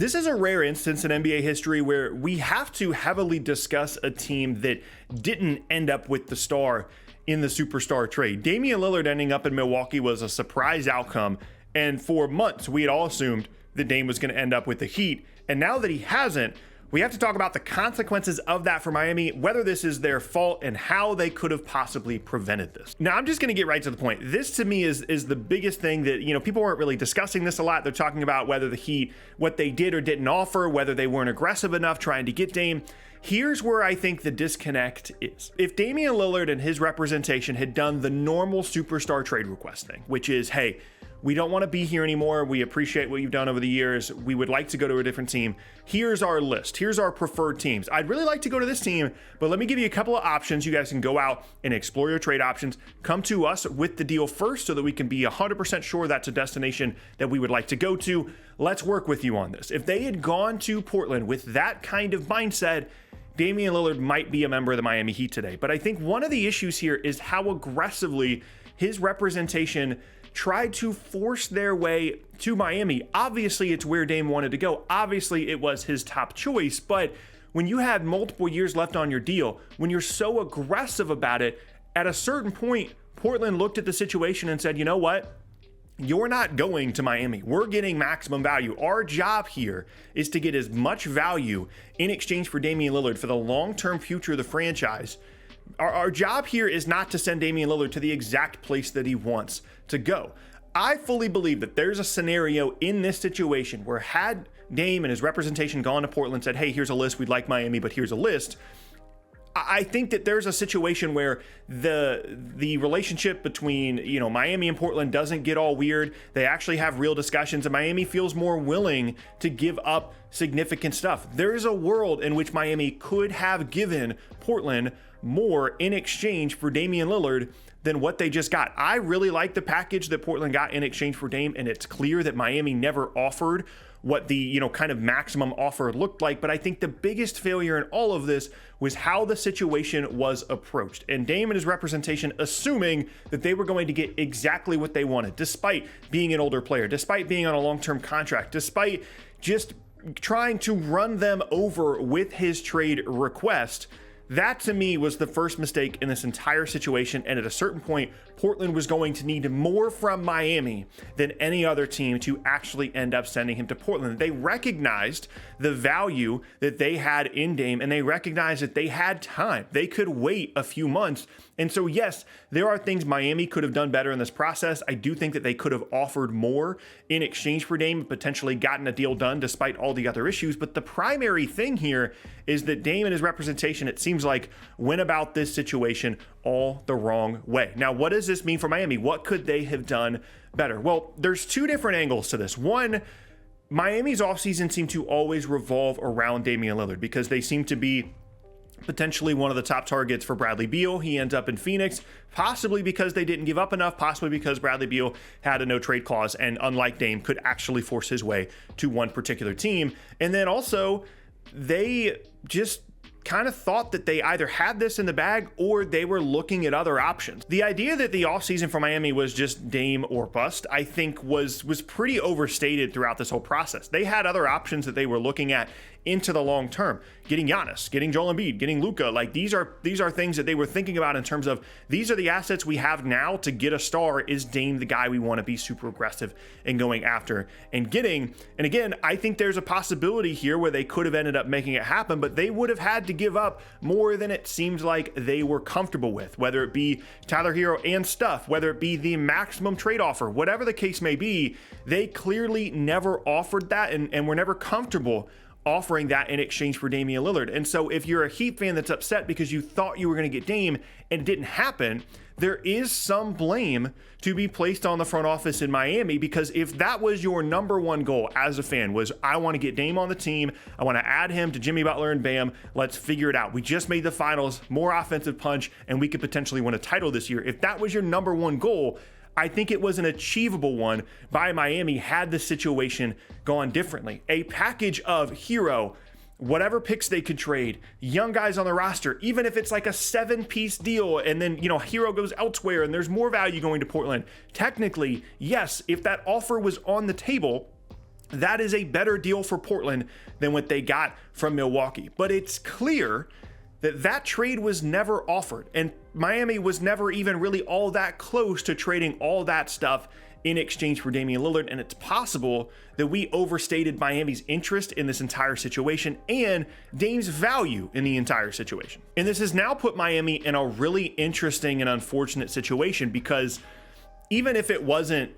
This is a rare instance in NBA history where we have to heavily discuss a team that didn't end up with the star in the superstar trade. Damian Lillard ending up in Milwaukee was a surprise outcome, and for months we had all assumed that Dame was going to end up with the Heat, and now that he hasn't, we have to talk about the consequences of that for Miami, whether this is their fault and how they could have possibly prevented this. Now, I'm just going to get right to the point. This to me is the biggest thing that, people weren't really discussing this a lot. They're talking about whether the Heat, what they did or didn't offer, whether they weren't aggressive enough trying to get Dame. Here's where I think the disconnect is. If Damian Lillard and his representation had done the normal superstar trade request thing, which is, hey, we don't want to be here anymore. We appreciate what you've done over the years. We would like to go to a different team. Here's our list. Here's our preferred teams. I'd really like to go to this team, but let me give you a couple of options. You guys can go out and explore your trade options. Come to us with the deal first so that we can be 100% sure that's a destination that we would like to go to. Let's work with you on this. If they had gone to Portland with that kind of mindset, Damian Lillard might be a member of the Miami Heat today. But I think one of the issues here is how aggressively his representation tried to force their way to Miami. Obviously, it's where Dame wanted to go. Obviously, it was his top choice. But when you had multiple years left on your deal, when you're so aggressive about it, at a certain point, Portland looked at the situation and said, you know what? You're not going to Miami. We're getting maximum value. Our job here is to get as much value in exchange for Damian Lillard for the long-term future of the franchise. Our job here is not to send Damian Lillard to the exact place that he wants to go. I fully believe that there's a scenario in this situation where had Dame and his representation gone to Portland and said, hey, here's a list, we'd like Miami, but here's a list. I think that there's a situation where the relationship between, Miami and Portland doesn't get all weird. They actually have real discussions, and Miami feels more willing to give up significant stuff. There's a world in which Miami could have given Portland more in exchange for Damian Lillard than what they just got. I really like the package that Portland got in exchange for Dame, and it's clear that Miami never offered what the, kind of maximum offer looked like. But I think the biggest failure in all of this was how the situation was approached. And Dame and his representation assuming that they were going to get exactly what they wanted, despite being an older player, despite being on a long-term contract, despite just trying to run them over with his trade request. That to me was the first mistake in this entire situation, and at a certain point, Portland was going to need more from Miami than any other team to actually end up sending him to Portland. They recognized the value that they had in Dame, and they recognized that they had time. They could wait a few months. And so, yes, there are things Miami could have done better in this process. I do think that they could have offered more in exchange for Dame, potentially gotten a deal done despite all the other issues. But the primary thing here is that Dame and his representation, it seems like, went about this situation all the wrong way. Now, what does this mean for Miami? What could they have done better? Well, there's two different angles to this. One, Miami's offseason seemed to always revolve around Damian Lillard because they seem to be potentially one of the top targets for Bradley Beal. He ends up in Phoenix, possibly because they didn't give up enough, possibly because Bradley Beal had a no trade clause and, unlike Dame, could actually force his way to one particular team. And then also, they just kind of thought that they either had this in the bag or they were looking at other options. The idea that the offseason for Miami was just Dame or bust, I think was pretty overstated throughout this whole process. They had other options that they were looking at into the long term. Getting Giannis, getting Joel Embiid, getting Luka, like these are things that they were thinking about in terms of these are the assets we have now to get a star. Is Dame the guy we want to be super aggressive and going after and getting? And again, I think there's a possibility here where they could have ended up making it happen, but they would have had to give up more than it seemed like they were comfortable with, whether it be Tyler Hero and stuff, whether it be the maximum trade offer, whatever the case may be. They clearly never offered that and were never comfortable offering that in exchange for Damian Lillard. And so if you're a Heat fan that's upset because you thought you were going to get Dame and it didn't happen, there is some blame to be placed on the front office in Miami, because if that was your number one goal as a fan was, I want to get Dame on the team, I want to add him to Jimmy Butler and Bam, let's figure it out. We just made the finals, more offensive punch, and we could potentially win a title this year. If that was your number one goal, I think it was an achievable one by Miami had the situation gone differently. A package of Hero, whatever picks they could trade, young guys on the roster, even if it's like a 7-piece deal and then, Hero goes elsewhere and there's more value going to Portland. Technically, yes, if that offer was on the table, that is a better deal for Portland than what they got from Milwaukee. But it's clear that that trade was never offered, and Miami was never even really all that close to trading all that stuff in exchange for Damian Lillard. And it's possible that we overstated Miami's interest in this entire situation and Dame's value in the entire situation. And this has now put Miami in a really interesting and unfortunate situation, because even if it wasn't,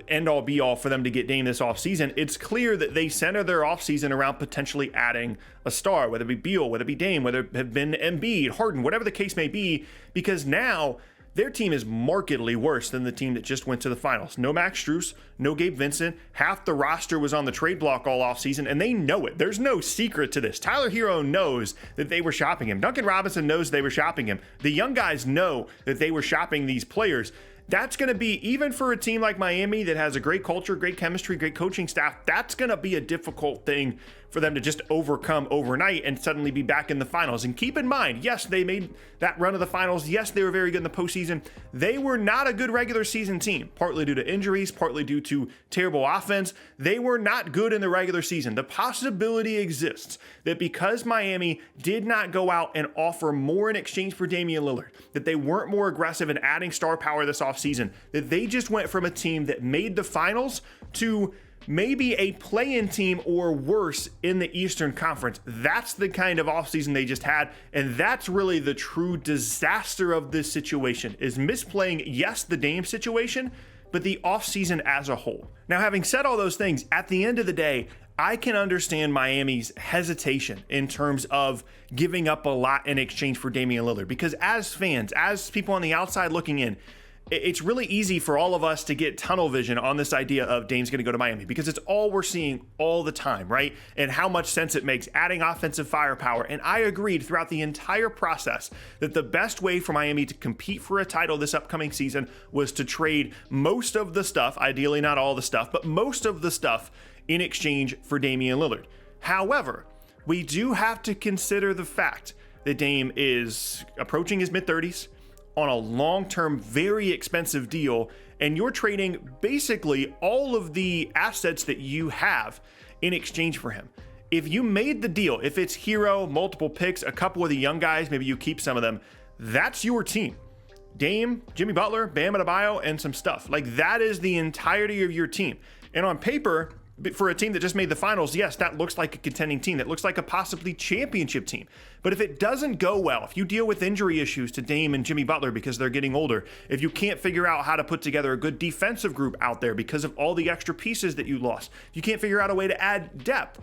end all be all for them to get Dame this offseason, it's clear that they center their offseason around potentially adding a star, whether it be Beal, whether it be Dame, whether it have been Embiid, Harden, whatever the case may be, because now their team is markedly worse than the team that just went to the finals. No Max Strus, no Gabe Vincent. Half the roster was on the trade block all offseason, and they know it. There's no secret to this. Tyler Hero knows that they were shopping him. Duncan Robinson knows they were shopping him. The young guys know that they were shopping these players. That's going to be, even for a team like Miami that has a great culture, great chemistry, great coaching staff, that's going to be a difficult thing for them to just overcome overnight and suddenly be back in the finals. And keep in mind, yes, they made that run of the finals. Yes, they were very good in the postseason. They were not a good regular season team, partly due to injuries, partly due to terrible offense. They were not good in the regular season. The possibility exists that because Miami did not go out and offer more in exchange for Damian Lillard, that they weren't more aggressive in adding star power this offseason, that they just went from a team that made the finals to maybe a play-in team or worse in the Eastern Conference. That's the kind of offseason they just had, and that's really the true disaster of this situation, is misplaying, yes, the Dame situation, but the offseason as a whole. Now, having said all those things, at the end of the day, I can understand Miami's hesitation in terms of giving up a lot in exchange for Damian Lillard, because as fans, as people on the outside looking in, it's really easy for all of us to get tunnel vision on this idea of Dame's going to go to Miami, because it's all we're seeing all the time, right? And how much sense it makes adding offensive firepower. And I agreed throughout the entire process that the best way for Miami to compete for a title this upcoming season was to trade most of the stuff, ideally not all the stuff, but most of the stuff in exchange for Damian Lillard. However, we do have to consider the fact that Dame is approaching his mid-30s, on a long-term, very expensive deal, and you're trading basically all of the assets that you have in exchange for him. If you made the deal, if it's Hero, multiple picks, a couple of the young guys, maybe you keep some of them, that's your team. Dame, Jimmy Butler, Bam Adebayo, and some stuff. Like, that is the entirety of your team. And on paper, for a team that just made the finals, yes, that looks like a contending team. That looks like a possibly championship team. But if it doesn't go well, if you deal with injury issues to Dame and Jimmy Butler because they're getting older, if you can't figure out how to put together a good defensive group out there because of all the extra pieces that you lost, you can't figure out a way to add depth,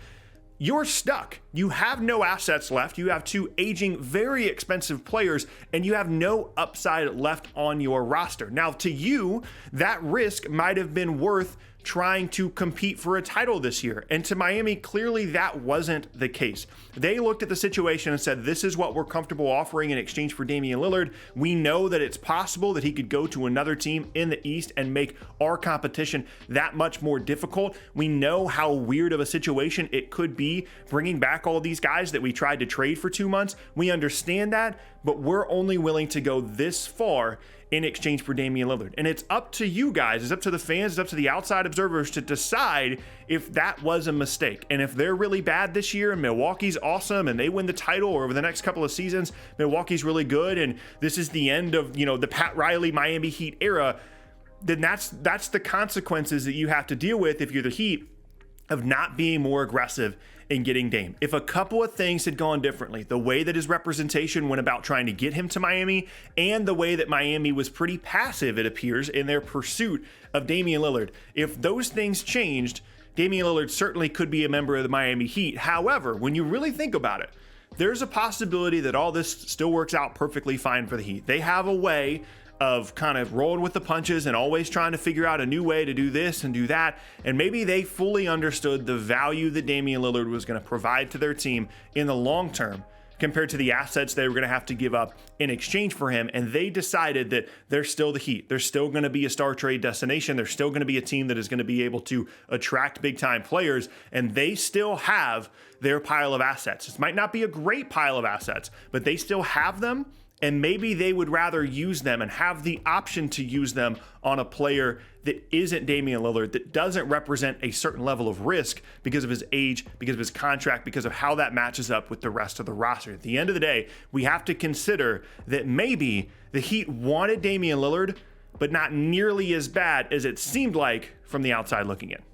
you're stuck. You have no assets left. You have two aging, very expensive players, and you have no upside left on your roster. Now, to you, that risk might have been worth trying to compete for a title this year. And to Miami, clearly that wasn't the case. They looked at the situation and said, this is what we're comfortable offering in exchange for Damian Lillard. We know that it's possible that he could go to another team in the East and make our competition that much more difficult. We know how weird of a situation it could be bringing back all these guys that we tried to trade for 2 months. We understand that, but we're only willing to go this far in exchange for Damian Lillard. And it's up to you guys, it's up to the fans, it's up to the outside observers to decide if that was a mistake. And if they're really bad this year and Milwaukee's awesome and they win the title, or over the next couple of seasons, Milwaukee's really good and this is the end of, the Pat Riley Miami Heat era, then that's the consequences that you have to deal with if you're the Heat, of not being more aggressive in getting Dame. If a couple of things had gone differently, the way that his representation went about trying to get him to Miami, and the way that Miami was pretty passive, it appears, in their pursuit of Damian Lillard, if those things changed, Damian Lillard certainly could be a member of the Miami Heat. However, when you really think about it, there's a possibility that all this still works out perfectly fine for the Heat. They have a way of kind of rolling with the punches and always trying to figure out a new way to do this and do that. And maybe they fully understood the value that Damian Lillard was going to provide to their team in the long term compared to the assets they were going to have to give up in exchange for him. And they decided that they're still the Heat. They're still going to be a star trade destination. They're still going to be a team that is going to be able to attract big time players. And they still have their pile of assets. It might not be a great pile of assets, but they still have them. And maybe they would rather use them and have the option to use them on a player that isn't Damian Lillard, that doesn't represent a certain level of risk because of his age, because of his contract, because of how that matches up with the rest of the roster. At the end of the day, we have to consider that maybe the Heat wanted Damian Lillard, but not nearly as bad as it seemed like from the outside looking in.